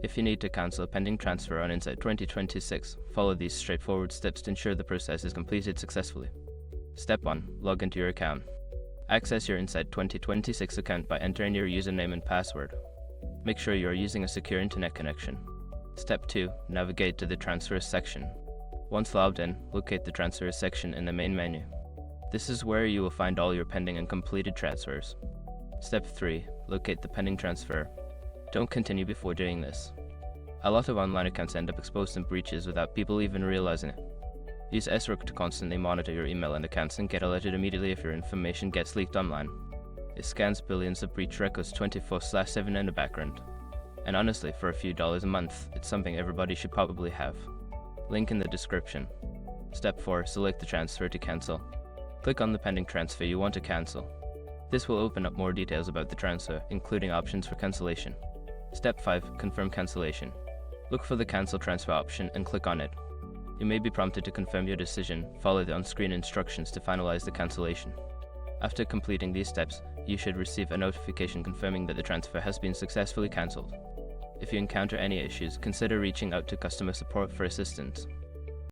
If you need to cancel a pending transfer on Insight 2026, follow these straightforward steps to ensure the process is completed successfully. Step 1. Log into your account. Access your Insight 2026 account by entering your username and password. Make sure you are using a secure internet connection. Step 2. Navigate to the Transfers section. Once logged in, locate the Transfers section in the main menu. This is where you will find all your pending and completed transfers. Step 3. Locate the pending transfer. Don't continue before doing this. A lot of online accounts end up exposed in breaches without people even realizing it. Use SROOK to constantly monitor your email and accounts and get alerted immediately if your information gets leaked online. It scans billions of breach records 24/7 in the background. And honestly, for a few dollars a month, it's something everybody should probably have. Link in the description. Step 4. Select the transfer to cancel. Click on the pending transfer you want to cancel. This will open up more details about the transfer, including options for cancellation. Step 5. Confirm cancellation. Look for the Cancel Transfer option and click on it. You may be prompted to confirm your decision. Follow the on-screen instructions to finalize the cancellation. After completing these steps, you should receive a notification confirming that the transfer has been successfully cancelled. If you encounter any issues, consider reaching out to customer support for assistance.